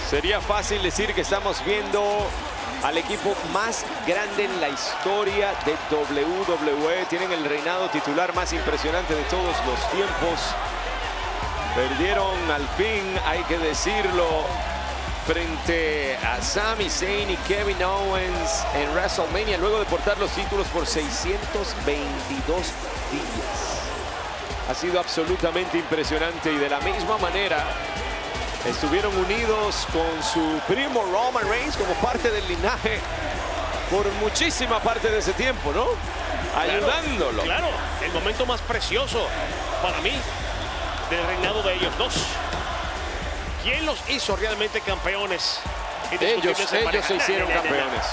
Sería fácil decir que estamos viendo al equipo más grande en la historia de WWE. Tienen el reinado titular más impresionante de todos los tiempos. Perdieron al fin, hay que decirlo, frente a Sami Zayn y Kevin Owens en WrestleMania, luego de portar los títulos por 622 días. Ha sido absolutamente impresionante y de la misma manera estuvieron unidos con su primo Roman Reigns como parte del linaje por muchísima parte de ese tiempo, ¿no? Ayudándolo. Claro, el momento más precioso para mí del reinado de ellos dos. ¿Quién los hizo realmente campeones? Ellos se hicieron campeones.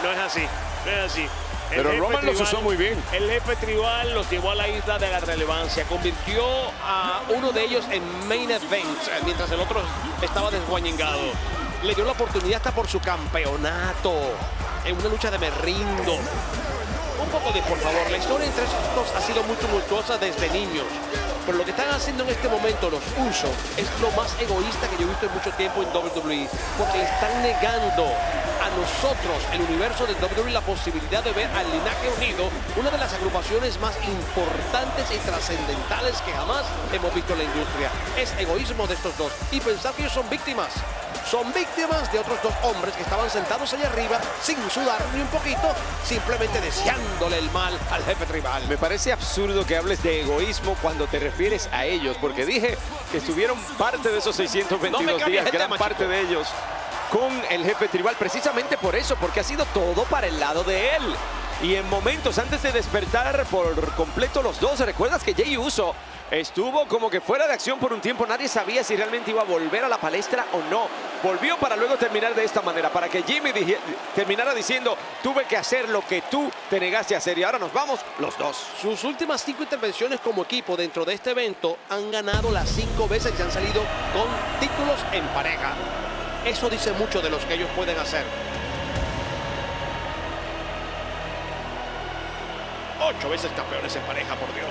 No es así, no es así. Pero Roman los usó muy bien. El jefe tribal los llevó a la isla de la relevancia. Convirtió a uno de ellos en main event, mientras el otro estaba desguañingado. Le dio la oportunidad hasta por su campeonato. En una lucha de me rindo. Un poco de, por favor, la historia entre estos dos ha sido muy tumultuosa desde niños. Pero lo que están haciendo en este momento los Usos es lo más egoísta que yo he visto en mucho tiempo en WWE. Porque están negando a nosotros, el universo de WWE, la posibilidad de ver al Linaje Unido, una de las agrupaciones más importantes y trascendentales que jamás hemos visto en la industria. Es egoísmo de estos dos. Y pensar que ellos son víctimas. Son víctimas de otros dos hombres que estaban sentados allá arriba sin sudar ni un poquito, simplemente deseándole el mal al jefe tribal. Me parece absurdo que hables de egoísmo cuando te refieres a ellos, porque dije que estuvieron parte de esos 622 días, gran parte de ellos, con el jefe tribal, precisamente por eso, porque ha sido todo para el lado de él. Y en momentos antes de despertar por completo los dos, ¿recuerdas que Jey Uso estuvo como que fuera de acción por un tiempo? Nadie sabía si realmente iba a volver a la palestra o no. Volvió para luego terminar de esta manera, para que Jimmy terminara diciendo: tuve que hacer lo que tú te negaste a hacer, y ahora nos vamos los dos. Sus últimas 5 intervenciones como equipo dentro de este evento han ganado las 5 veces y han salido con títulos en pareja. Eso dice mucho de los que ellos pueden hacer. 8 veces campeones en pareja, por Dios.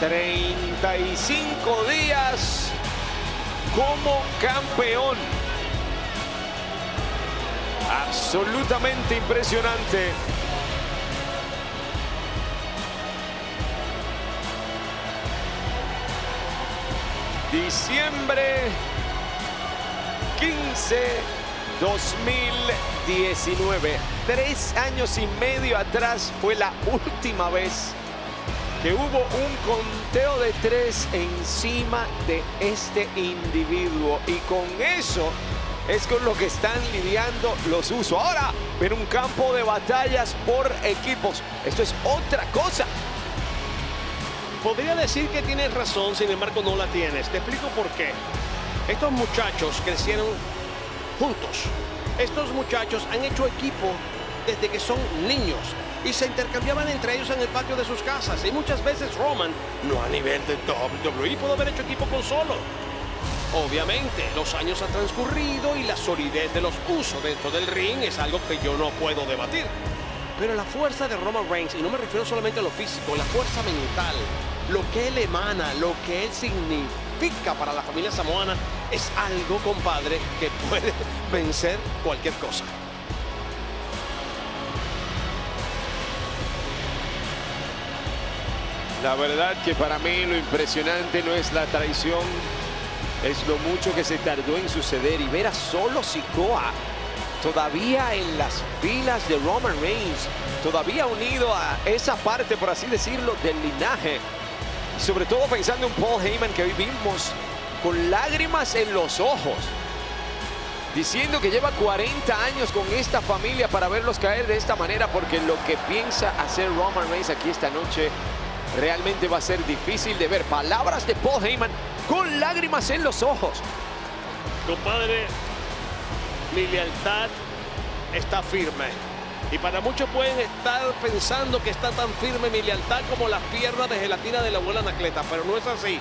...1035 días como campeón. Absolutamente impresionante. Diciembre 15, 2019. 3 años y medio atrás fue la última vez que hubo un conteo de 3 encima de este individuo. Y con eso es con lo que están lidiando los Usos. Ahora, en un campo de batallas por equipos. Esto es otra cosa. Podría decir que tienes razón, sin embargo no la tienes. Te explico por qué. Estos muchachos crecieron juntos. Estos muchachos han hecho equipo desde que son niños y se intercambiaban entre ellos en el patio de sus casas. Y muchas veces Roman, no a nivel de WWE, pudo haber hecho equipo con Solo. Obviamente, los años han transcurrido y la solidez de los Usos dentro del ring es algo que yo no puedo debatir. Pero la fuerza de Roman Reigns, y no me refiero solamente a lo físico, la fuerza mental, lo que él emana, lo que él significa para la familia samoana, es algo, compadre, que puede vencer cualquier cosa. La verdad que para mí lo impresionante no es la traición, es lo mucho que se tardó en suceder. Y ver a Solo Sikoa todavía en las filas de Roman Reigns, todavía unido a esa parte, por así decirlo, del linaje. Y sobre todo pensando en Paul Heyman, que hoy vimos con lágrimas en los ojos, diciendo que lleva 40 años con esta familia para verlos caer de esta manera, porque lo que piensa hacer Roman Reigns aquí esta noche realmente va a ser difícil de ver. Palabras de Paul Heyman con lágrimas en los ojos. Compadre, mi lealtad está firme. Y para muchos pueden estar pensando que está tan firme mi lealtad como las piernas de gelatina de la abuela Anacleta, pero no es así.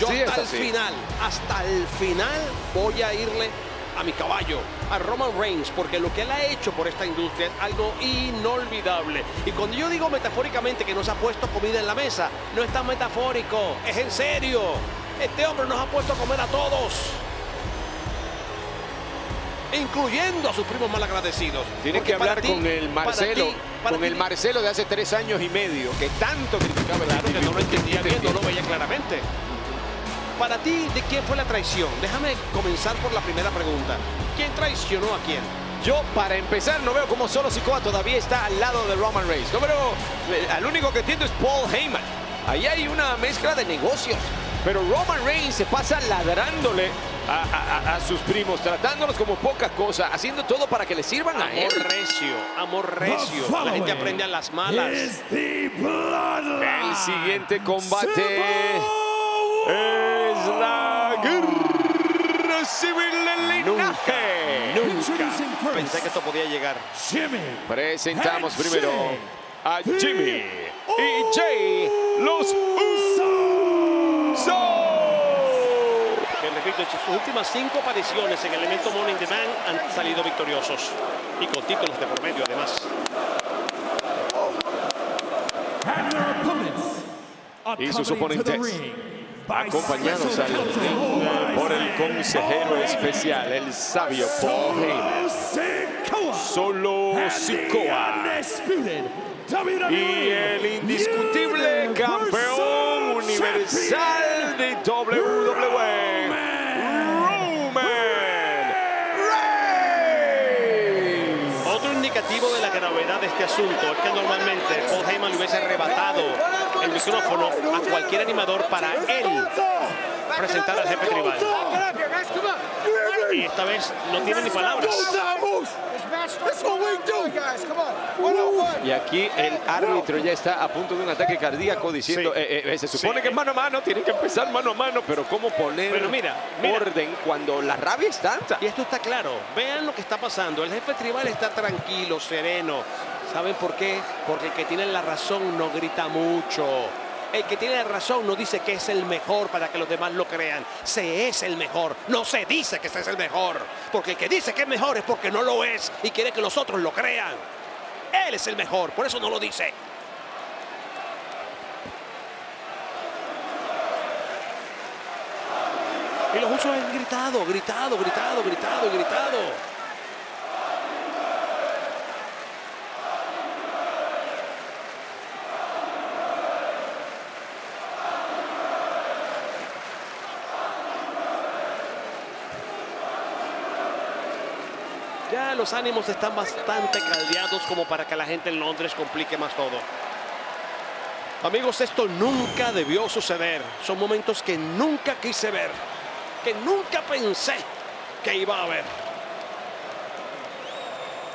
Yo Sí, hasta es el así. hasta el final voy a irle a mi caballo, a Roman Reigns, porque lo que él ha hecho por esta industria es algo inolvidable. Y cuando yo digo metafóricamente que nos ha puesto comida en la mesa, no es tan metafórico, es en serio. Este hombre nos ha puesto a comer a todos, incluyendo a sus primos malagradecidos. Tienen Porque que hablar para ti, con el Marcelo, para con ti, el Marcelo de hace 3 años y medio, que tanto criticaba. claro que no lo entendía bien, no lo veía claramente. Para ti, ¿de quién fue la traición? Déjame comenzar por la primera pregunta. ¿Quién traicionó a quién? Yo, para empezar, no veo cómo Solo Sikoa todavía está al lado de Roman Reigns. No veo, al único que entiendo es Paul Heyman. Ahí hay una mezcla de negocios. Pero Roman Reigns se pasa ladrándole a sus primos, tratándolos como poca cosa, haciendo todo para que le sirvan a él. Amor recio, amor recio. La gente aprende a las malas. El siguiente combate es la guerra civil del linaje. Nunca pensé que esto podía llegar. Presentamos primero a Jimmy y Jay, los Usos. Que repito, en sus últimas 5 apariciones en el evento Money in the Bank han salido victoriosos. Y con títulos de por medio, además. Y sus oponentes, acompañados al ring por el consejero especial, el sabio Paul Heyman, Solo Sikoa y el indiscutible campeón universal de WWE, Roman Reigns. Otro indicativo de la gravedad de este asunto es que normalmente Paul Heyman le hubiese arrebatado el micrófono a cualquier animador para él presentar al jefe tribal. Y esta vez no tiene ni palabras. Y aquí el árbitro ya está a punto de un ataque cardíaco diciendo, se supone que es mano a mano, tienen que empezar mano a mano, pero ¿cómo poner Pero mira. orden cuando la rabia es tanta? Y esto está claro. Vean lo que está pasando. El jefe tribal está tranquilo, sereno. ¿Saben por qué? Porque el que tiene la razón no grita mucho. El que tiene la razón no dice que es el mejor para que los demás lo crean. Se es el mejor. No se dice que se es el mejor. Porque el que dice que es mejor es porque no lo es y quiere que los otros lo crean. Él es el mejor, por eso no lo dice. Y los usos han gritado, gritado, gritado, gritado y gritado. Ya los ánimos están bastante caldeados como para que la gente en Londres complique más todo. Amigos, esto nunca debió suceder. Son momentos que nunca quise ver, que nunca pensé que iba a haber.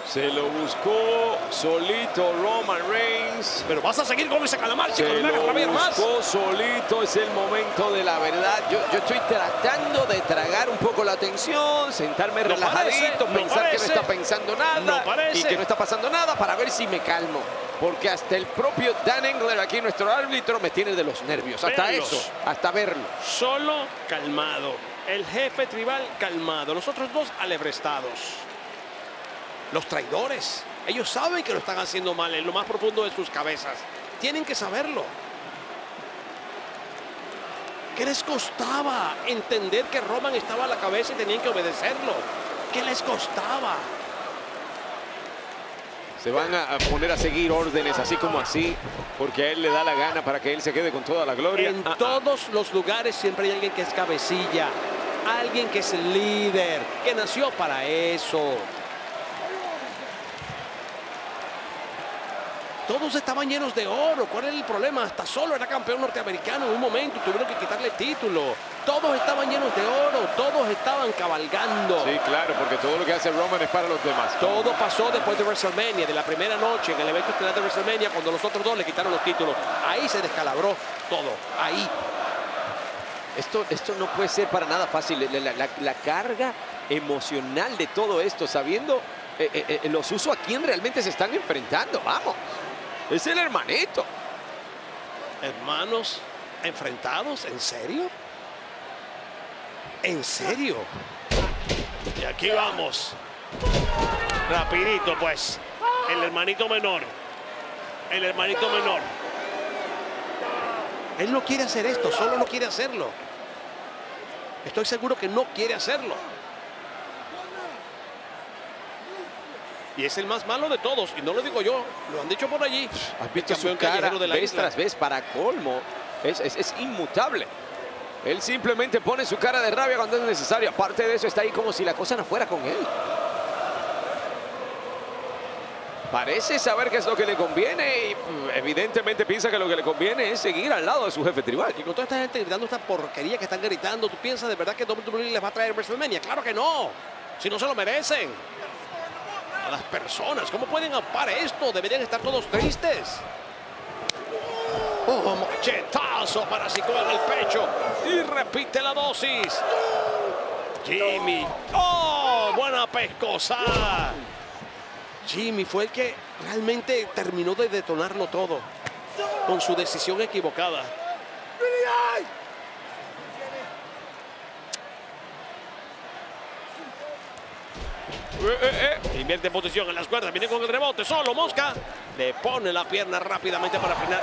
Se lo buscó solito Roman Reigns. Pero vas a seguir con ese calamar, Se chicos, no me hagas lo rabiar más. buscó solito, es el momento de la verdad. Yo estoy tratando de tragar un poco la tensión, sentarme No relajadito, parece, no pensar que no parece. está pensando nada No parece. y que no está pasando nada para ver si me calmo. Porque hasta el propio Dan Engler, aquí nuestro árbitro, me tiene de los nervios. Hasta Verlos. eso, hasta verlo. Solo calmado. El jefe tribal calmado. Los otros dos alebrestados. Los traidores. Ellos saben que lo están haciendo mal en lo más profundo de sus cabezas. Tienen que saberlo. ¿Qué les costaba entender que Roman estaba a la cabeza y tenían que obedecerlo? ¿Qué les costaba? Se van a poner a seguir órdenes así como así, porque a él le da la gana para que él se quede con toda la gloria. En todos los lugares siempre hay alguien que es cabecilla, alguien que es el líder, que nació para eso. Todos estaban llenos de oro. ¿Cuál era el problema? Hasta solo era campeón norteamericano en un momento. Tuvieron que quitarle el título. Todos estaban llenos de oro. Todos estaban cabalgando. Sí, claro, porque todo lo que hace Roman es para los demás. Todo pasó después de WrestleMania, de la primera noche, en el evento estelar de WrestleMania, cuando los otros dos le quitaron los títulos. Ahí se descalabró todo. Ahí. Esto no puede ser para nada fácil. La carga emocional de todo esto, sabiendo los usos a quién realmente se están enfrentando. Vamos. Es el hermanito. Hermanos enfrentados, ¿en serio? ¿En serio? Y aquí vamos. Rapidito, pues. El hermanito menor. El hermanito menor. Él no quiere hacer esto, solo no quiere hacerlo. Estoy seguro que no quiere hacerlo. Y es el más malo de todos, y no lo digo yo, lo han dicho por allí. ¿Has visto su cara vez tras vez? Para colmo, es inmutable. Él simplemente pone su cara de rabia cuando es necesario. Aparte de eso, está ahí como si la cosa no fuera con él. Parece saber qué es lo que le conviene y evidentemente piensa que lo que le conviene es seguir al lado de su jefe tribal. Y con toda esta gente gritando esta porquería que están gritando, ¿tú piensas de verdad que WWE les va a traer WrestleMania? ¡Claro que no! Si no se lo merecen. A las personas, ¿cómo pueden ampar esto? Deberían estar todos tristes. ¡Oh, machetazo para Sikoa en el pecho! Y repite la dosis. Jimmy. ¡Oh, buena pescosa! Jimmy fue el que realmente terminó de detonarlo todo con su decisión equivocada. Invierte en posición en las cuerdas, viene con el rebote, solo Mosca. Le pone la pierna rápidamente para frenar.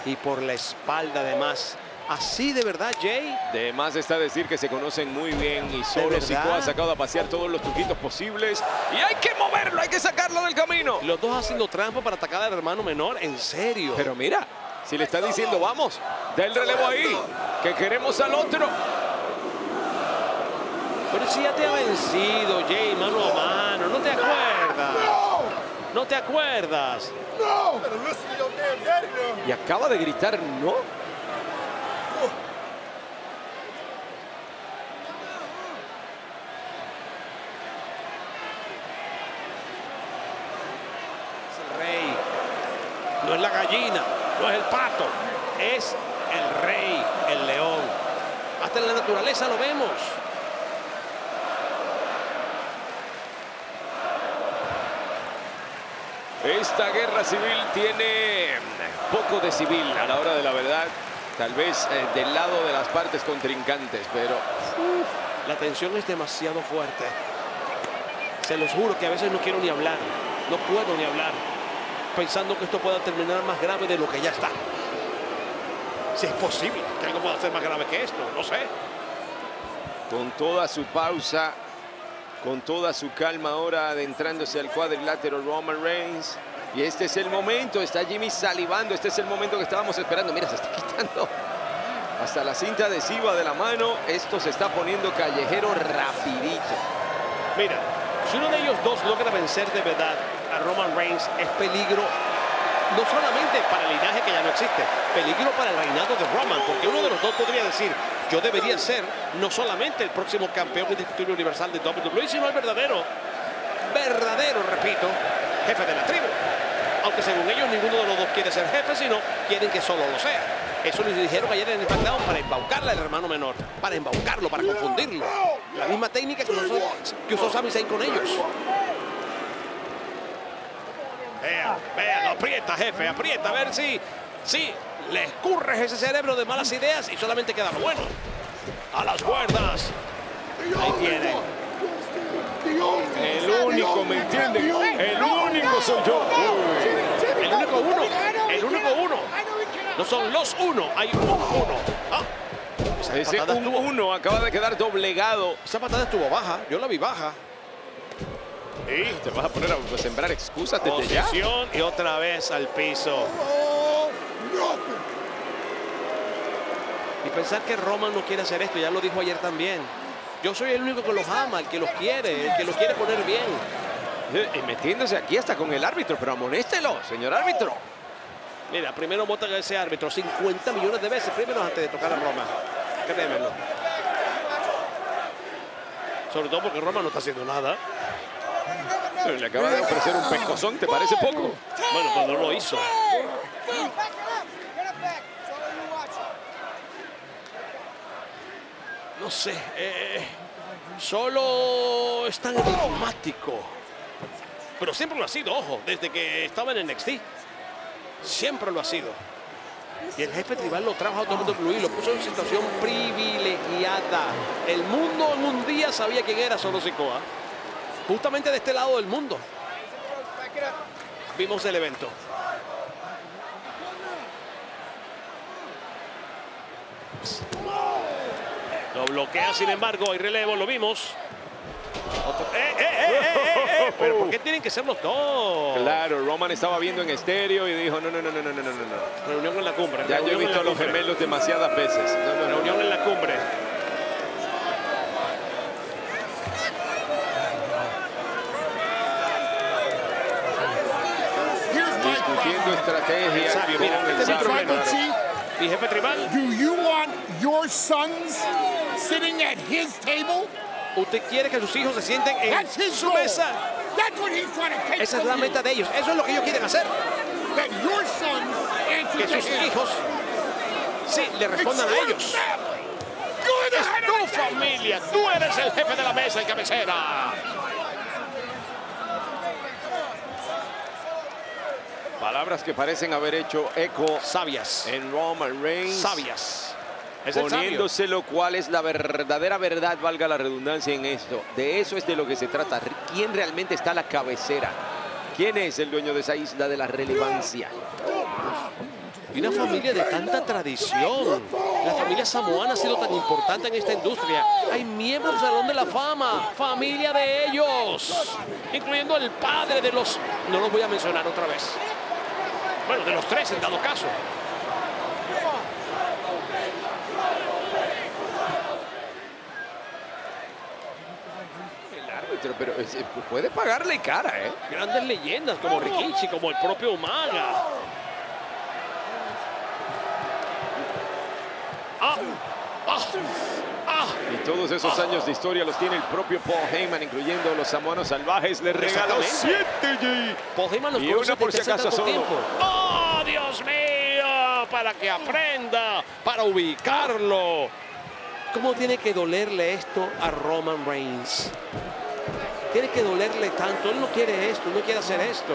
Y por la espalda además. Así de verdad, Jay. De más está decir que se conocen muy bien y solo Sikoa ha sacado a pasear todos los truquitos posibles. Y hay que moverlo, hay que sacarlo del camino. Los dos haciendo trampa para atacar al hermano menor, en serio. Pero mira, si le está diciendo, vamos, da el relevo ahí, que queremos al otro. Pero si ya te ha vencido, Jay, mano a mano, ¿no te acuerdas? ¿No te acuerdas? Y acaba de gritar, ¿no? No es la gallina, no es el pato, es el rey, el león. Hasta en la naturaleza lo vemos. Esta guerra civil tiene poco de civil a la hora de la verdad. Tal vez del lado de las partes contrincantes, pero la tensión es demasiado fuerte. Se los juro que a veces no quiero ni hablar, no puedo ni hablar, pensando que esto pueda terminar más grave de lo que ya está. Si es posible que algo pueda ser más grave que esto, no sé. Con toda su pausa, con toda su calma ahora adentrándose al cuadrilátero Roman Reigns. Y este es el momento, está Jimmy salivando, este es el momento que estábamos esperando. Mira, se está quitando hasta la cinta adhesiva de la mano. Esto se está poniendo callejero rapidito. Mira, si uno de ellos dos logra vencer de verdad a Roman Reigns, es peligro no solamente para el linaje que ya no existe, peligro para el reinado de Roman, porque uno de los dos podría decir, yo debería ser no solamente el próximo campeón indiscutible universal de WWE, sino el verdadero, repito, jefe de la tribu. Aunque según ellos ninguno de los dos quiere ser jefe, sino quieren que solo lo sea. Eso les dijeron ayer en el SmackDown para embaucarle al hermano menor, para embaucarlo, para confundirlo. La misma técnica que usó Sami Zayn con ellos. Vean, aprieta, jefe, aprieta, a ver si le escurres ese cerebro de malas ideas y solamente queda lo bueno. A las cuerdas. Ahí tienen. El único, ¿me entienden? El único soy yo. El único uno. El único uno. No son los uno, hay un uno. Ah, ese uno acaba de quedar doblegado. Esa patada estuvo baja, yo la vi baja. Y te vas a poner a sembrar excusas desde ya. Posición y otra vez al piso. Y pensar que Roman no quiere hacer esto, ya lo dijo ayer también. Yo soy el único que los ama, el que los quiere poner bien. Y metiéndose aquí hasta con el árbitro, pero amonéstelo, señor árbitro. Mira, primero votan a ese árbitro 50 millones de veces, primero antes de tocar a Roman. Créemelo. Sobre todo porque Roman no está haciendo nada. Pero le acaba de ofrecer un pescozón, ¿te parece poco? Bueno, pues no lo hizo. No sé, solo es tan enigmático. Pero siempre lo ha sido, ojo, desde que estaba en NXT. Siempre lo ha sido. Y el jefe tribal lo trajo a WWE, lo puso en una situación privilegiada. El mundo en un día sabía quién era Solo Sikoa. Justamente de este lado del mundo. Vimos el evento. Lo bloquea, sin embargo, hay relevo, lo vimos. Pero ¿por qué tienen que ser los dos? Claro, Roman estaba viendo en estéreo y dijo, no. Reunión en la cumbre. Ya yo he visto a los gemelos demasiadas veces. Reunión en la cumbre. Discutiendo estrategia. Sabio, mira, este es mi problema. Mi jefe tribal. Do you want your sons sitting at his table? ¿Usted quiere que sus hijos se sienten en That's his su goal. mesa? That's what he's trying to take Esa es from la you. meta de ellos. Eso es lo que ellos quieren hacer. That your sons answer Que to sus him. hijos, sí, le respondan a ellos. Es tu familia. Tú eres el jefe de la mesa y cabecera. Palabras que parecen haber hecho eco Sabias. en Roman Reigns. Sabias. Es el sabio. Poniéndoselo cuál es la verdadera verdad, valga la redundancia en esto. De eso es de lo que se trata. ¿Quién realmente está a la cabecera? ¿Quién es el dueño de esa isla de la relevancia? Y una familia de tanta tradición. La familia samoana ha sido tan importante en esta industria. Hay miembros del Salón de la Fama, familia de ellos, incluyendo el padre de los... No los voy a mencionar otra vez. Bueno, de los tres en dado caso. El árbitro, pero puede pagarle cara, ¿eh? Grandes leyendas como Rikichi, como el propio Umaga. Y todos esos años de historia los tiene el propio Paul Heyman, incluyendo los samoanos salvajes. Le regaló 7 G. Paul Heyman los Y conoce una por si desde hace acaso tanto solo. tiempo. ¡Oh, Dios mío! Para que aprenda, para ubicarlo. ¿Cómo tiene que dolerle esto a Roman Reigns? Tiene que dolerle tanto. Él no quiere esto, no quiere hacer esto.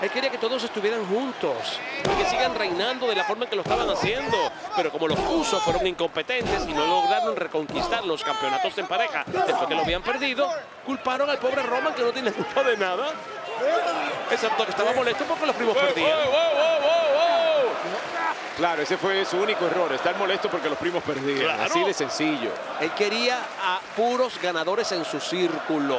Él quería que todos estuvieran juntos y que sigan reinando de la forma en que lo estaban haciendo. Pero como los Usos fueron incompetentes y no lograron reconquistar los campeonatos en pareja después que lo habían perdido, culparon al pobre Roman, que no tiene culpa de nada. Excepto que estaba molesto porque los primos perdían. Claro, ese fue su único error, estar molesto porque los primos perdían. Claro. Así de sencillo. Él quería a puros ganadores en su círculo.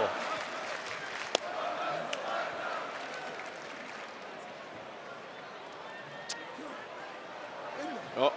No.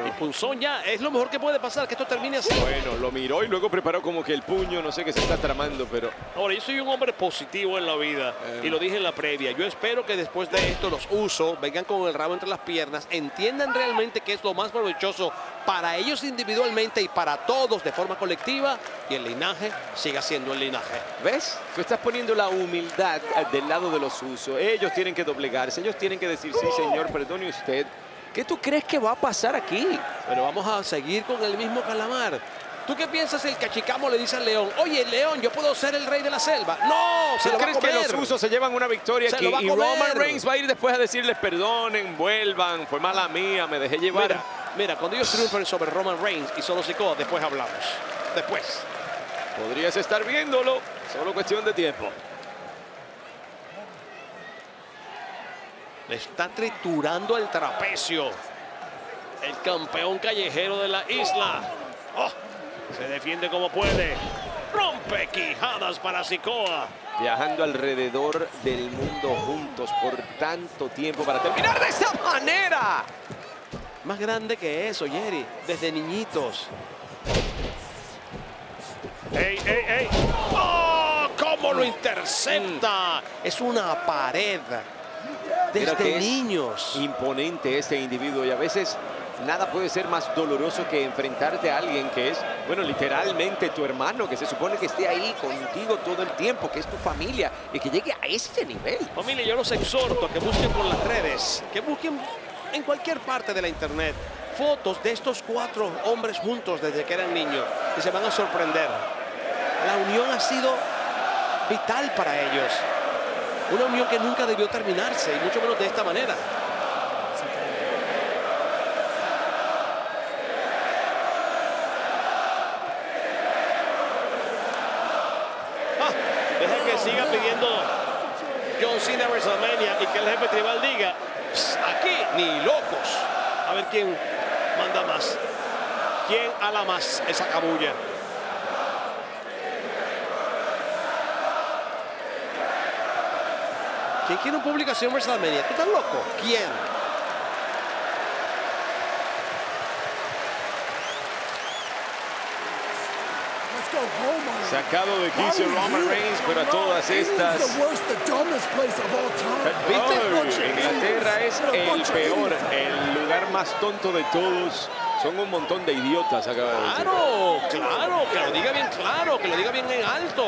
El punzón ya es lo mejor que puede pasar, que esto termine así. Bueno, lo miró y luego preparó como que el puño, no sé qué se está tramando, pero... Ahora, yo soy un hombre positivo en la vida y lo dije en la previa. Yo espero que después de esto los Usos vengan con el rabo entre las piernas, entiendan realmente que es lo más provechoso para ellos individualmente y para todos de forma colectiva, y el linaje siga siendo el linaje. ¿Ves? Tú estás poniendo la humildad del lado de los Usos. Ellos tienen que doblegarse, ellos tienen que decir, sí, señor, perdone usted. ¿Qué tú crees que va a pasar aquí? Pero vamos a seguir con el mismo calamar. ¿Tú qué piensas si el cachicamo le dice al león, oye, león, yo puedo ser el rey de la selva? ¡No! Se ¿Tú lo va a crees que comer. los Usos se llevan una victoria Se aquí? lo va a Y comer. Roman Reigns va a ir después a decirles, perdonen, vuelvan, fue mala mía, me dejé llevar. Mira, cuando ellos triunfen sobre Roman Reigns y Solo Sikoa, después hablamos. Después. Podrías estar viéndolo, solo cuestión de tiempo. Le está triturando el trapecio. El campeón callejero de la isla. Oh, se defiende como puede. Rompe quijadas para Sikoa. Viajando alrededor del mundo juntos por tanto tiempo para terminar de esta manera. Más grande que eso, Jerry. Desde niñitos. ¡Ey, ey, ey! ¡Oh! ¿Cómo lo intercepta? Es una pared. Desde niños. Imponente este individuo y a veces nada puede ser más doloroso que enfrentarte a alguien que es, bueno, literalmente tu hermano, que se supone que esté ahí contigo todo el tiempo, que es tu familia y que llegue a este nivel. Familia, yo los exhorto a que busquen por las redes, que busquen en cualquier parte de la internet fotos de estos 4 hombres juntos desde que eran niños y se van a sorprender. La unión ha sido vital para ellos. Una unión que nunca debió terminarse, y mucho menos de esta manera. Deja que siga pidiendo John Cena WrestleMania y que el jefe tribal diga, aquí ni locos. A ver quién manda más. ¿Quién ala más esa cabulla? ¿Quién quiere una publicación WrestleMania? ¿Tú estás loco? ¿Quién? Sacado de quicio Roman Reigns, pero a todas estas... ¿Viste? Inglaterra es el peor, el lugar más tonto de todos. Son un montón de idiotas, acaba de decir. Claro, claro, que lo diga bien claro, que lo diga bien en alto.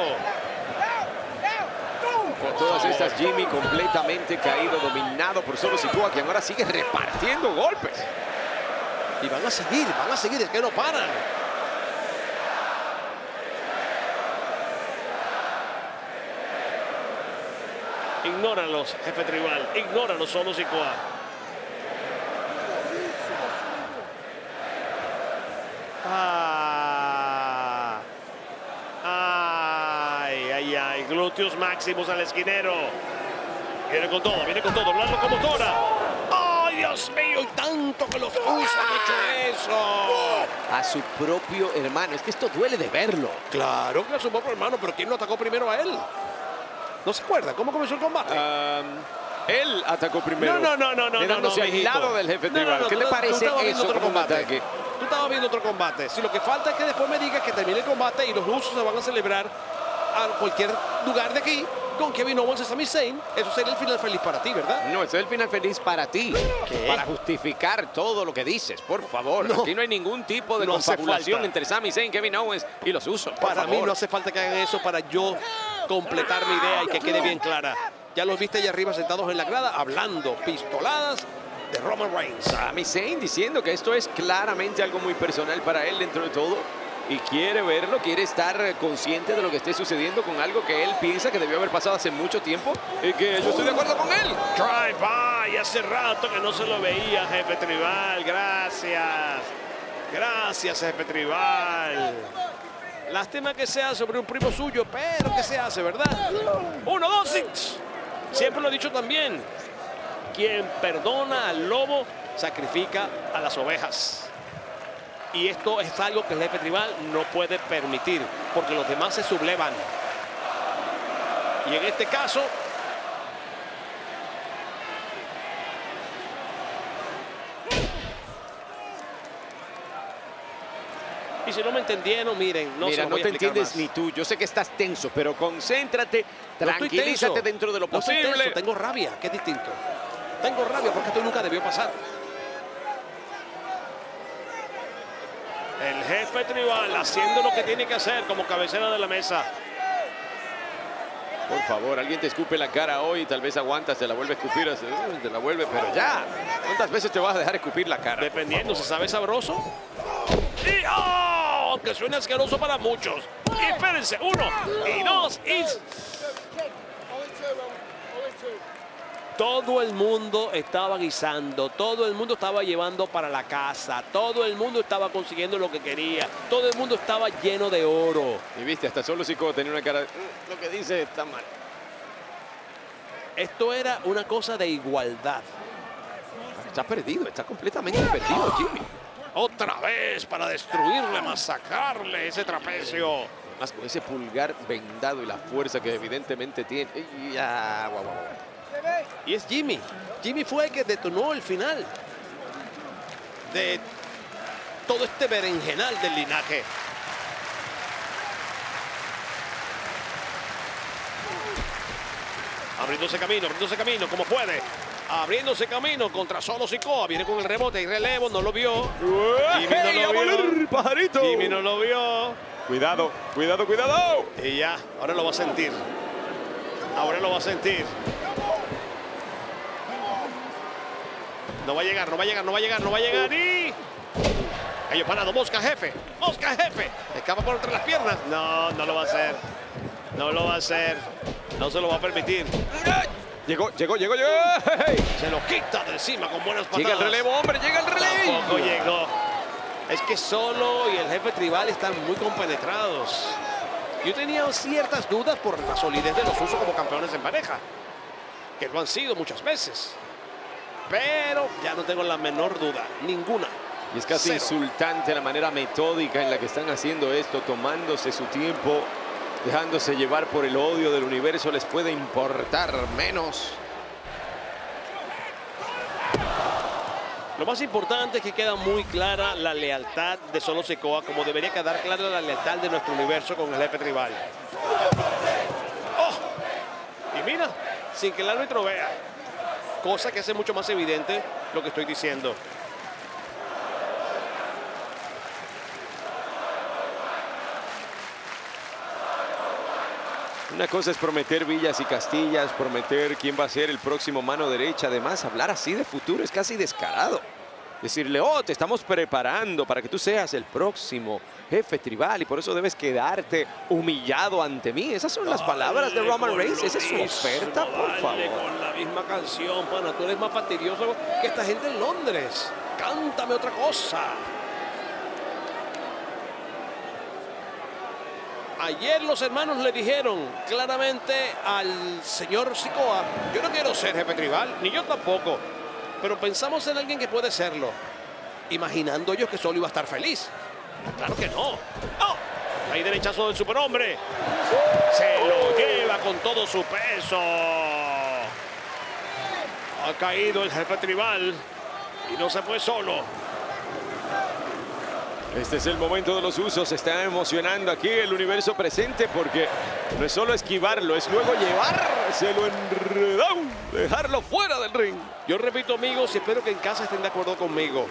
Por todas estas, Jimmy completamente caído, dominado por solo Sikoa, quien ahora sigue repartiendo golpes. Y van a seguir, es que no paran. Ignóralos, jefe tribal, ignóralos solo Sikoa. Ay, glúteos máximos al esquinero. Viene con todo, la locomotora. ¡Ay, Dios mío! Y tanto que los usan, hecho eso. A su propio hermano, es que esto duele de verlo. Claro que a su propio hermano, pero ¿quién lo atacó primero a él? ¿No se acuerda cómo comenzó el combate? Él atacó primero. No, al lado del jefe tribal. ¿Qué le parece eso como un ataque? Tú estabas viendo otro combate. Si lo que falta es que después me digas que termine el combate y los rusos se van a celebrar a cualquier lugar de aquí con Kevin Owens y Sami Zayn, eso sería el final feliz para ti, ¿verdad? No, ese es el final feliz para ti. ¿Qué? Para justificar todo lo que dices, por favor. No. Aquí no hay ningún tipo de No hace confabulación falta. entre Sami Zayn, Kevin Owens y los usos. Para mí no hace falta que hagan eso para yo completar mi idea y que quede bien clara. Ya los viste allá arriba sentados en la grada hablando pistoladas de Roman Reigns. Sami Zayn diciendo que esto es claramente algo muy personal para él dentro de todo y quiere verlo, quiere estar consciente de lo que esté sucediendo con algo que él piensa que debió haber pasado hace mucho tiempo y que yo estoy de acuerdo con él. Drive-by, hace rato que no se lo veía, jefe tribal. Gracias, jefe tribal. Lástima que sea sobre un primo suyo, pero que se hace, ¿verdad? 1, 2, 6. Siempre lo he dicho también. Quien perdona al lobo, sacrifica a las ovejas. Y esto es algo que el jefe tribal no puede permitir, porque los demás se sublevan. Y en este caso... Y si no me entendieron, miren, no se lo no voy a te explicar entiendes más. ni tú. Yo sé que estás tenso, pero concéntrate, No estoy tranquilízate tenso. dentro de lo No estoy posible. tenso, tengo rabia, que es distinto. Tengo rabia porque esto nunca debió pasar. El jefe tribal haciendo lo que tiene que hacer como cabecera de la mesa. Por favor, alguien te escupe la cara hoy, tal vez aguantas, te la vuelve a escupir, te la vuelve, pero ya. ¿Cuántas veces te vas a dejar escupir la cara? Dependiendo, ¿se sabe sabroso? Y ¡oh! Que suena asqueroso para muchos. Y espérense, 1 y 2 y... Todo el mundo estaba guisando, todo el mundo estaba llevando para la casa, todo el mundo estaba consiguiendo lo que quería, todo el mundo estaba lleno de oro. Y viste, hasta solo Sikoa tenía una cara, lo que dice está mal. Esto era una cosa de igualdad. Está perdido, está completamente perdido, Jimmy. Otra vez para destruirle, masacrarle ese trapecio. Más con ese pulgar vendado y la fuerza que evidentemente tiene. Y ya, guau, guau, guau. Y es Jimmy. Jimmy fue el que detonó el final de todo este berenjenal del linaje. Abriéndose camino, como puede. Abriéndose camino contra Solo Sikoa. Viene con el rebote y relevo, no lo vio. Jimmy no lo vio. ¡Pajarito! Jimmy no lo vio. Cuidado, cuidado, cuidado. Y ya, ahora lo va a sentir. Ahora lo va a sentir. No va a llegar, no va a llegar, no va a llegar, no va a llegar y... Ellos parado, Mosca jefe, escapa por entre las piernas. No, no lo va a hacer. No lo va a hacer. No se lo va a permitir. Llegó. Se lo quita de encima con buenas patadas. Llega el relevo, hombre, llega el relevo. Tampoco llegó. Es que Solo y el jefe tribal están muy compenetrados. Yo tenía ciertas dudas por la solidez de los Usos como campeones en pareja, que lo han sido muchas veces. Pero ya no tengo la menor duda, ninguna. Y es casi insultante la manera metódica en la que están haciendo esto, tomándose su tiempo, dejándose llevar por el odio del universo. Les puede importar menos. Lo más importante es que queda muy clara la lealtad de Solo Sikoa, como debería quedar clara la lealtad de nuestro universo con el jefe tribal. ¡Oh! Y mira, sin que el árbitro vea. Cosa que hace mucho más evidente lo que estoy diciendo. Una cosa es prometer villas y castillas, prometer quién va a ser el próximo mano derecha. Además, hablar así de futuro es casi descarado. Decirle, oh, te estamos preparando para que tú seas el próximo jefe tribal y por eso debes quedarte humillado ante mí. Esas son las palabras de Roman Reigns. Esa es su oferta, por favor. Con la misma canción, pana. Tú eres más fastidioso que esta gente en Londres. Cántame otra cosa. Ayer los hermanos le dijeron claramente al señor Sikoa, yo no quiero ser jefe tribal, ni yo tampoco, pero pensamos en alguien que puede serlo, imaginando ellos que Solo iba a estar feliz. Claro que no. ¡Oh! Hay derechazo del superhombre. Se lo lleva con todo su peso. Ha caído el jefe tribal y no se fue solo. Este es el momento de los Usos. Se está emocionando aquí el universo presente porque no es solo esquivarlo, es luego llevárselo enredado, dejarlo fuera del ring. Yo repito, amigos, y espero que en casa estén de acuerdo conmigo.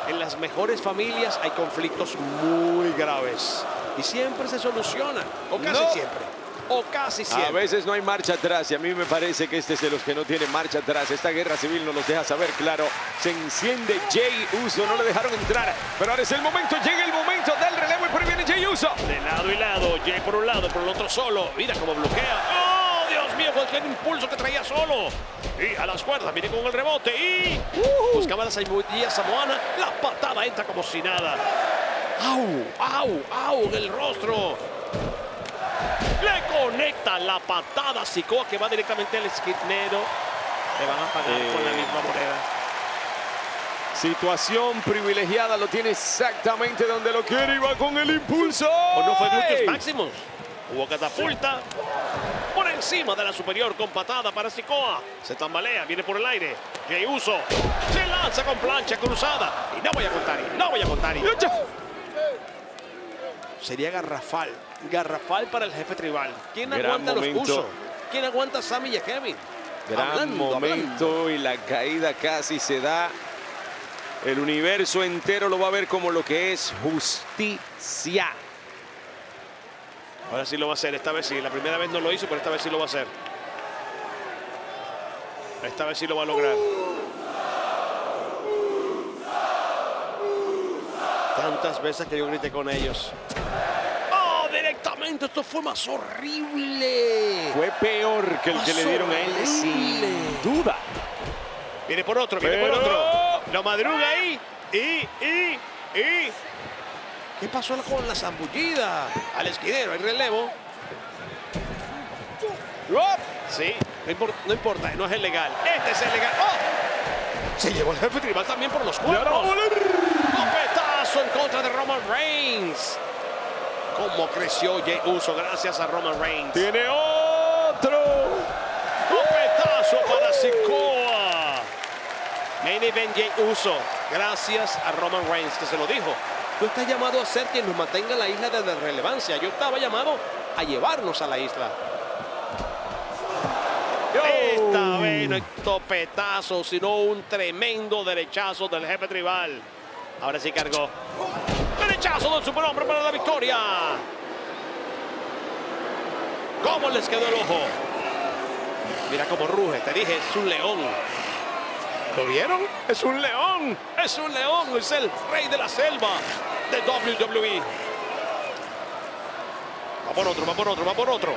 En las mejores familias hay conflictos muy graves y siempre se solucionan, o casi siempre. O casi siempre. A veces no hay marcha atrás y a mí me parece que este es de los que no tiene marcha atrás. Esta guerra civil nos los deja saber claro. Se enciende Jey Uso, no le dejaron entrar, pero ahora es el momento, llega el momento del relevo y por ahí viene Jey Uso. De lado y lado, Jey por un lado, por el otro Solo. Mira cómo bloquea. ¡Oh, Dios mío! Cualquier impulso que traía Solo. Y a las cuerdas, viene con el rebote y... buscaba la saibudilla samoana. La patada entra como si nada. ¡Au! ¡Au! ¡Au! En el rostro. Le conecta la patada a Sikoa que va directamente al esquinero. Le van a pagar con la misma moneda. Situación privilegiada, lo tiene exactamente donde lo quiere y va con el impulso. O no fue glúteos máximos. Hubo catapulta por encima de la superior con patada para Sikoa. Se tambalea, viene por el aire. Jey Uso se lanza con plancha cruzada. Y no voy a contar, Sería garrafal. Garrafal para el jefe tribal. ¿Quién aguanta los Usos? ¿Quién aguanta a Sami y a Kevin? Gran momento y la caída casi se da. El universo entero lo va a ver como lo que es justicia. Ahora sí lo va a hacer, esta vez sí. La primera vez no lo hizo, pero esta vez sí lo va a hacer. Esta vez sí lo va a lograr. Tantas veces que yo grité con ellos. ¡Oh, directamente! Esto fue más horrible. Fue peor que el que le dieron a él, sin duda. Viene por otro, viene por otro. Lo madruga ahí. Y... ¿qué pasó con la zambullida? Al esquinero, hay relevo. Sí, no importa, no es el legal. Este es el legal. ¡Oh! Se llevó el jefe tribal también por los cuernos. Topetazo en contra de Roman Reigns. Cómo creció Jey Uso gracias a Roman Reigns. Tiene otro. Topetazo para Sikoa. Main event Jey Uso. Gracias a Roman Reigns, que se lo dijo. Tú estás llamado a ser quien nos mantenga en la isla de relevancia. Yo estaba llamado a llevarnos a la isla. Esta vez no hay topetazo, sino un tremendo derechazo del jefe tribal. Ahora sí cargó. Derechazo del superhombre para la victoria. ¿Cómo les quedó el ojo? Mira cómo ruge, te dije, es un león. ¿Lo vieron? Es un león. Es un león, es el rey de la selva de WWE. Va por otro, va por otro, va por otro.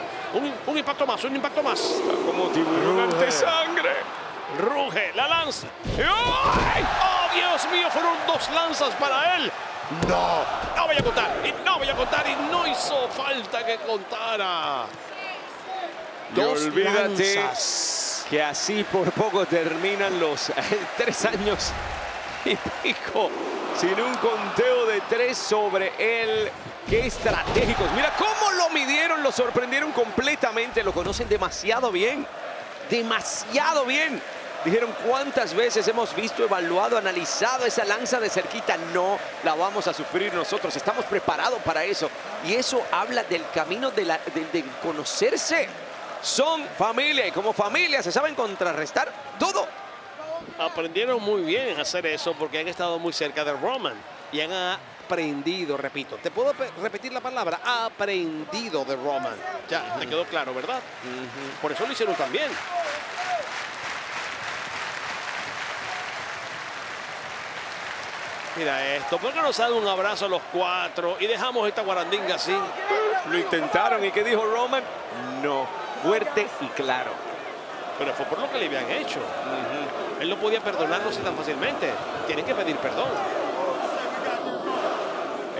Un impacto más, un impacto más. Está como tiburón ante sangre. Ruge, la lanza. ¡Ay! ¡Oh, Dios mío! Fueron 2 lanzas para él. No voy a contar. Y no voy a contar. Y no hizo falta que contara. Y 2 olvídate lanzas. que así por poco terminan los 3 años y pico. Sin un conteo de 3 sobre él. ¡Qué estratégicos! Mira cómo lo midieron, lo sorprendieron completamente. Lo conocen demasiado bien. Demasiado bien. Dijeron cuántas veces hemos visto, evaluado, analizado esa lanza de cerquita. No la vamos a sufrir nosotros. Estamos preparados para eso. Y eso habla del camino de conocerse. Son familia y como familia se saben contrarrestar todo. Aprendieron muy bien a hacer eso porque han estado muy cerca de Roman. Y han aprendido, repito. ¿Te puedo repetir la palabra? Aprendido de Roman. Ya, te quedó claro, ¿verdad? Por eso lo hicieron también. Mira esto, ¿por qué nos dan un abrazo a los 4 y dejamos esta guarandinga así? Lo intentaron y ¿qué dijo Roman? No, fuerte y claro. Pero fue por lo que le habían hecho. Él no podía perdonarlos tan fácilmente. Tienen que pedir perdón.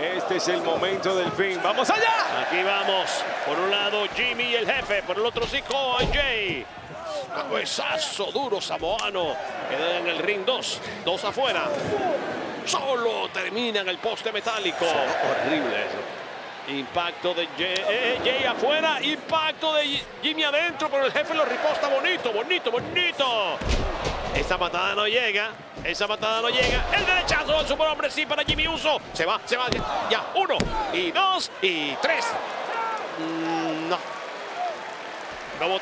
Este es el momento del fin. ¡Vamos allá! Aquí vamos. Por un lado Jimmy y el jefe, por el otro Sikoa y Jey. Cabezazo duro samoano. Quedan en el ring 2 afuera. Solo termina en el poste metálico. Horrible eso. Impacto de Jey afuera, impacto de Jimmy adentro, pero el jefe lo riposta bonito, bonito, bonito. Esa patada no llega, esa patada no llega. El derechazo del superhombre sí para Jimmy Uso. Se va, ya. 1 y 2 y 3. No. No hubo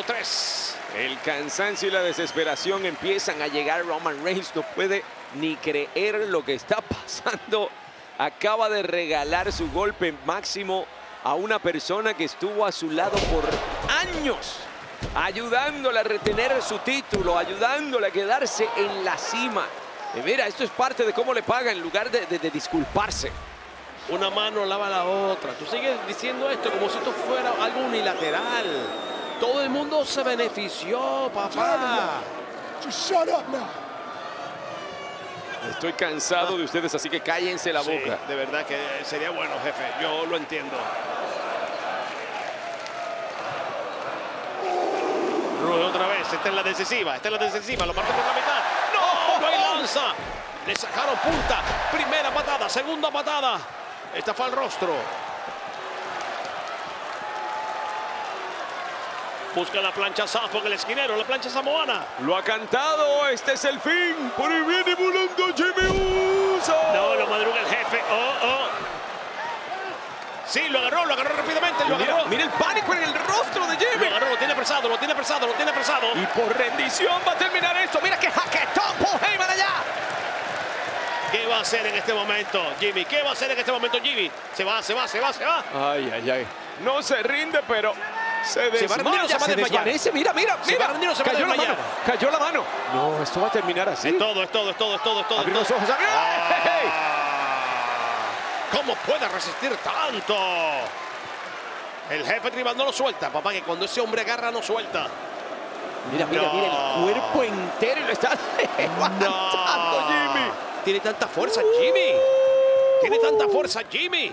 3. El cansancio y la desesperación empiezan a llegar. Roman Reigns no puede ni creer lo que está pasando. Acaba de regalar su golpe máximo a una persona que estuvo a su lado por años, ayudándole a retener su título, ayudándole a quedarse en la cima. Y mira, esto es parte de cómo le paga en lugar de disculparse. Una mano lava la otra. Tú sigues diciendo esto como si esto fuera algo unilateral. Todo el mundo se benefició, papá. Just shut up now. Estoy cansado de ustedes, así que cállense la boca. De verdad que sería bueno, jefe. Yo lo entiendo. Ruge otra vez. Esta es la decisiva. Lo parte por la mitad. ¡No! ¡No hay lanza! Le sacaron punta. Primera patada, segunda patada. Esta fue al rostro. Busca la plancha Sapo en el esquinero, la plancha samoana. Lo ha cantado, este es el fin. Por ahí viene volando Jimmy Uso. No, lo madruga el jefe. Sí, lo agarró rápidamente. Mira el pánico en el rostro de Jimmy. Lo agarró, lo tiene apresado. Y por rendición va a terminar esto. Mira qué jaquetón, Paul Heyman allá. ¿Qué va a hacer en este momento, Jimmy? Jimmy? Se va. Ay. No se rinde, pero se desmaya, se desvanece. Mira. Cayó la mano. No, esto va a terminar así. Es todo. Abre los ojos. ¡Hey! ¿Cómo puede resistir tanto? El jefe tribal no lo suelta, papá, que cuando ese hombre agarra no suelta. Mira, el cuerpo entero y lo está levantando Jimmy. Tiene tanta fuerza, Jimmy.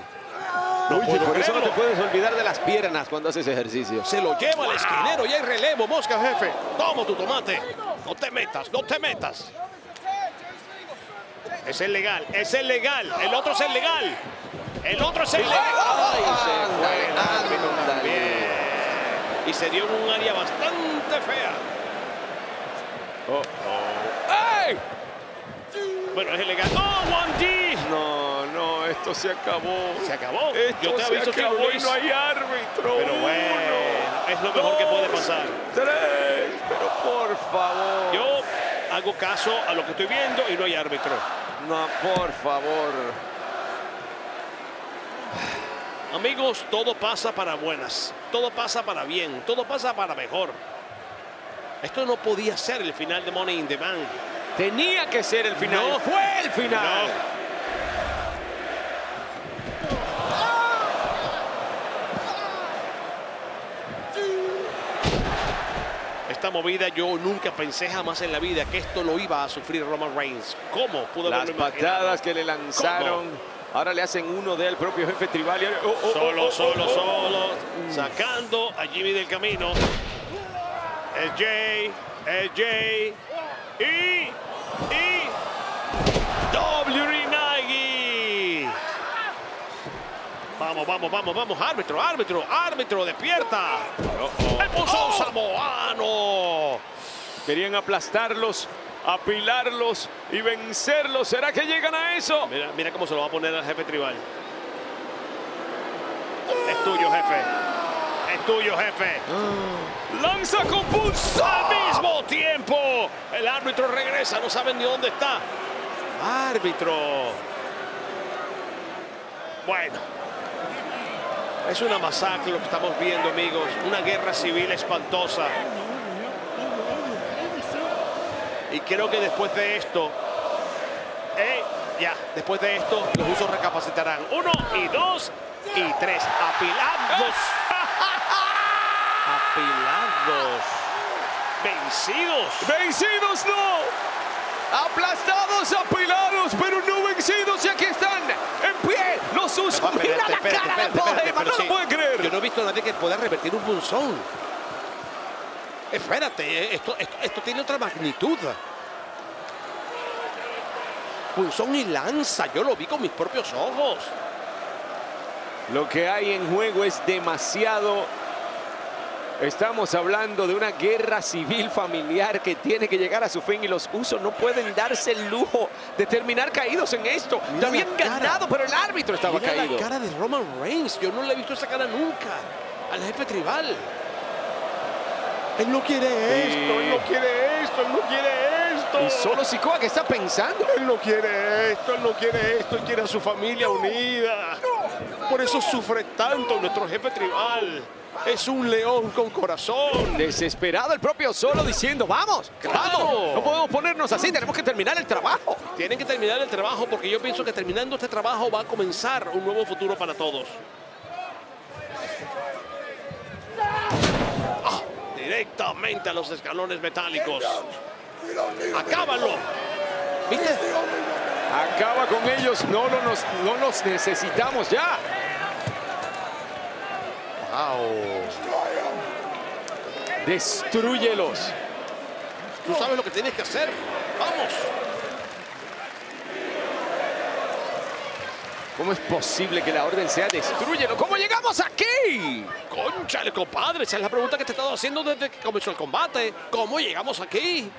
No Oye, puedo por eso no te creerlo. puedes olvidar de las piernas cuando haces ejercicio. Se lo lleva el esquinero y hay relevo, Mosca, jefe. Toma tu tomate. No te metas, no te metas. Es el legal, es el legal. El otro es el legal. El otro es el legal. Ay, se fue el árbitro también. Y se dio en un área bastante fea. ¡Ey! Bueno, es el legal. ¡Oh, 1D! No, no, esto se acabó. Se acabó. Esto Yo te se aviso que acabó y Luis. no hay árbitro. Pero bueno, es lo mejor que puede pasar. 3, pero por favor. Yo hago caso a lo que estoy viendo y no hay árbitro. No, por favor. Amigos, todo pasa para buenas, todo pasa para bien, todo pasa para mejor. Esto no podía ser el final de Money in the Bank. Tenía que ser el final. No. Fue el final. No. Esta movida yo nunca pensé jamás en la vida que esto lo iba a sufrir Roman Reigns. ¿Cómo pudo Las haberlo imaginado? patadas que le lanzaron. Ahora le hacen uno del propio jefe tribal. Solo. Sacando a Jimmy del camino. Es Jay. Y W. Nagy. Vamos. Árbitro, despierta. El pulsón samoano. Querían aplastarlos, apilarlos y vencerlos. ¿Será que llegan a eso? Mira cómo se lo va a poner al jefe tribal. Es tuyo, jefe. Lanza con pulsón. Al mismo tiempo, el árbitro regresa, no saben ni dónde está. Árbitro. Bueno, es una masacre lo que estamos viendo, amigos. Una guerra civil espantosa. Y creo que después de esto, después de esto, los usos recapacitarán. 1 y 2 y 3. Apilados. Vencidos no. Aplastados, apilados, pero no vencidos. Y aquí están en pie los usos. Mira la cara de Paul Heyman, no lo puede creer. Yo no he visto a nadie que pueda revertir un punzón. Espérate, esto tiene otra magnitud. Punzón y lanza, yo lo vi con mis propios ojos. Lo que hay en juego es demasiado. Estamos hablando de una guerra civil familiar que tiene que llegar a su fin y los usos no pueden darse el lujo de terminar caídos en esto. Mira Ya habían la cara. ganado, pero el árbitro estaba Mira caído. la cara de Roman Reigns, yo no le he visto esa cara nunca al jefe tribal. Él no quiere esto, él no quiere esto. Y solo Sikoa que está pensando. Él no quiere esto, él quiere a su familia unida. Por eso sufre tanto nuestro jefe tribal. Es un león con corazón. Desesperado el propio Solo diciendo, vamos, vamos. No podemos ponernos así, tenemos que terminar el trabajo. Tienen que terminar el trabajo porque yo pienso que terminando este trabajo va a comenzar un nuevo futuro para todos. Directamente a los escalones metálicos. ¡Acábalo! ¿Viste? Acaba con ellos, no los necesitamos ya. ¡Wow! Destrúyelos. Tú sabes lo que tienes que hacer. ¡Vamos! ¿Cómo es posible que la orden sea destrúyelo? ¿Cómo llegamos aquí? ¡Cónchale, compadre! Esa es la pregunta que te he estado haciendo desde que comenzó el combate. ¿Cómo llegamos aquí?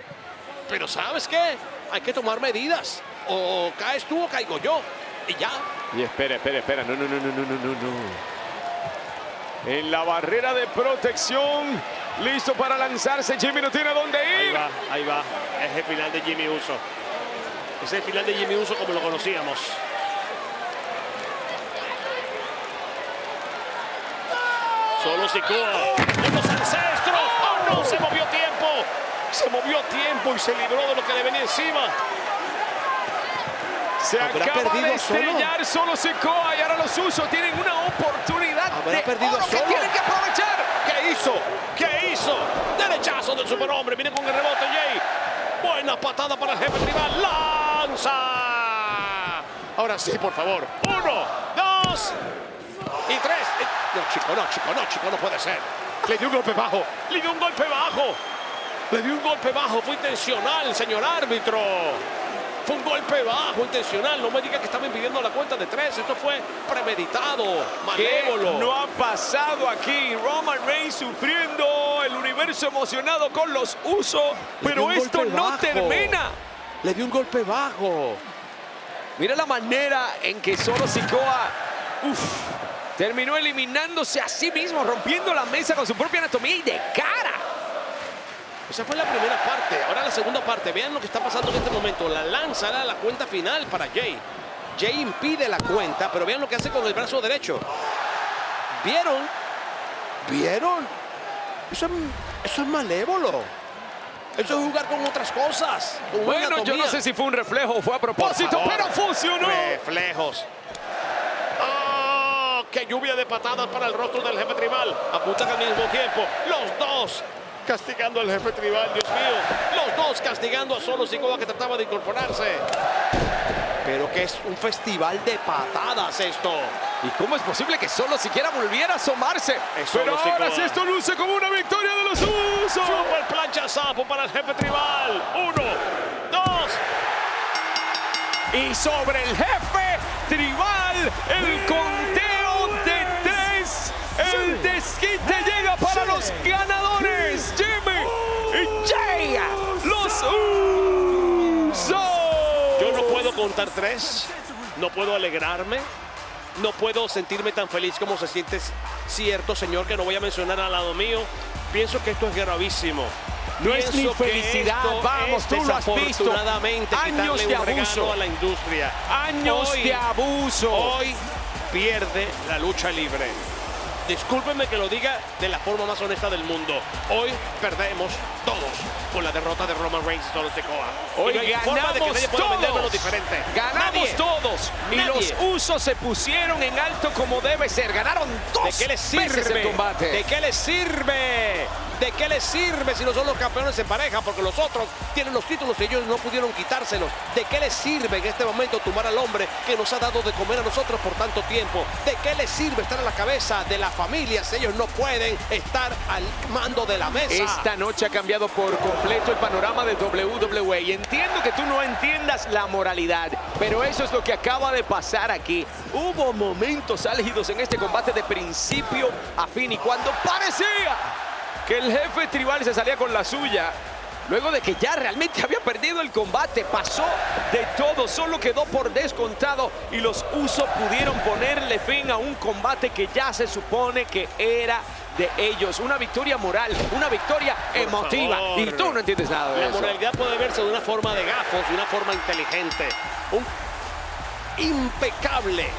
Pero ¿sabes qué? Hay que tomar medidas. O caes tú o caigo yo. Y ya. Y espera. No. En la barrera de protección. Listo para lanzarse. Jimmy no tiene dónde ir. Ahí va. Es el final de Jimmy Uso. Es el final de Jimmy Uso como lo conocíamos. Solo Sikoa. ¡De los ancestros! ¡Oh, no! Se movió tiempo. Se movió tiempo y se libró de lo que le venía encima. Se ¿Habrá acaba perdido de estrellar solo Sikoa y ahora los usos tienen una oportunidad ¿Habrá perdido oro que solo? tienen que aprovechar. ¿Qué hizo? Derechazo del superhombre. Viene con el rebote, Jay. Buena patada para el jefe tribal. ¡Lanza! Ahora sí, por favor. 1, 2. Y 3. No, chico, no puede ser. Le dio un golpe bajo. Le dio un golpe bajo. Fue intencional, señor árbitro. Fue un golpe bajo, intencional. No me diga que estaba impidiendo la cuenta de 3. Esto fue premeditado, malévolo. ¿Qué no ha pasado aquí? Roman Reigns sufriendo, el universo emocionado con los Usos, pero esto no termina. Le dio un golpe bajo. Mira la manera en que Solo Sikoa terminó eliminándose a sí mismo, rompiendo la mesa con su propia anatomía y de cara. Esa fue la primera parte. Ahora la segunda parte. Vean lo que está pasando en este momento. La lanza era la cuenta final para Jay. Jay impide la cuenta, pero vean lo que hace con el brazo derecho. ¿Vieron? Eso es malévolo. Eso es jugar con otras cosas. Con Bueno, yo no sé si fue un reflejo o fue a propósito, pero funcionó. Reflejos. ¡Oh! ¡Qué lluvia de patadas para el rostro del jefe tribal! Apuntan al mismo tiempo. Los dos castigando al jefe tribal, Dios mío. Los dos castigando a Solo Sikoa, que trataba de incorporarse. Pero que es un festival de patadas esto. ¿Y cómo es posible que Solo siquiera volviera a asomarse? Pero ahora esto luce como una victoria de los Usos. Super plancha sapo para el jefe tribal. 1, 2. Y sobre el jefe tribal, el conteo de 3. El desquite llega para los ganadores. Jimmy y Jay, los Usos. Yo no puedo contar 3. No puedo alegrarme. No puedo sentirme tan feliz como se siente cierto señor que no voy a mencionar al lado mío. Pienso que esto es gravísimo. No es ni felicidad, vamos, tú lo has visto. Años de abuso a la industria. Años de abuso. Hoy pierde la lucha libre. Discúlpenme que lo diga de la forma más honesta del mundo. Hoy perdemos todos con la derrota de Roman Reigns y Solo Sikoa. Hoy no hay forma de que nadie pueda vendérmelo diferente. Ganamos todos. Y los Usos se pusieron en alto como debe ser. Ganaron 2 ¿De qué les sirve veces el combate? ¿De qué les sirve? ¿De qué les sirve si no son los campeones en pareja? Porque los otros tienen los títulos y ellos no pudieron quitárselos. ¿De qué les sirve en este momento tumbar al hombre que nos ha dado de comer a nosotros por tanto tiempo? ¿De qué les sirve estar a la cabeza de la familia si ellos no pueden estar al mando de la mesa? Esta noche ha cambiado por completo el panorama de WWE. Y entiendo que tú no entiendas la moralidad, pero eso es lo que acaba de pasar aquí. Hubo momentos álgidos en este combate de principio a fin, y cuando parecía que el jefe tribal se salía con la suya, luego de que ya realmente había perdido el combate, pasó de todo, solo quedó por descontado y los Usos pudieron ponerle fin a un combate que ya se supone que era de ellos. Una victoria moral, una victoria emotiva. Y tú no entiendes nada de eso. La moralidad puede verse de una forma de gafos, de una forma inteligente. Un impecable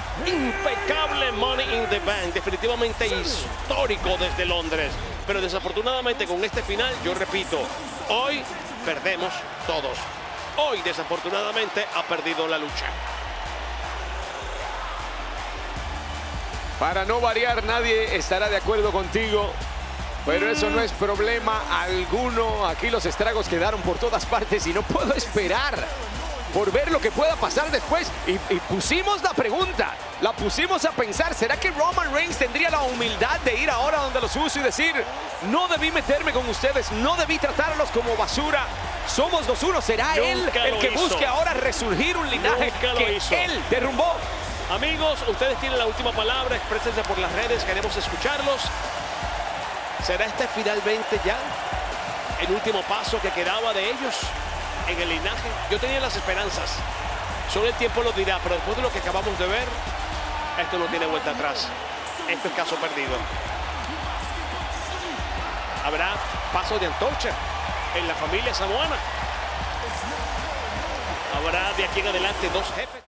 Money in the Bank, definitivamente histórico desde Londres. Pero desafortunadamente con este final, yo repito, hoy perdemos todos. Hoy desafortunadamente ha perdido la lucha. Para no variar, nadie estará de acuerdo contigo, pero eso no es problema alguno. Aquí los estragos quedaron por todas partes y no puedo esperar por ver lo que pueda pasar después. Y pusimos la pregunta, la pusimos a pensar, ¿será que Roman Reigns tendría la humildad de ir ahora donde los Usos y decir, no debí meterme con ustedes, no debí tratarlos como basura, somos los unos? ¿Será él el que busque ahora resurgir un linaje que él derrumbó? Amigos, ustedes tienen la última palabra, exprésense por las redes, queremos escucharlos. ¿Será este finalmente ya el último paso que quedaba de ellos en el linaje? Yo tenía las esperanzas, solo el tiempo lo dirá, pero después de lo que acabamos de ver, esto no tiene vuelta atrás. Esto es caso perdido. Habrá paso de antorcha en la familia samoana. Habrá de aquí en adelante 2 jefes.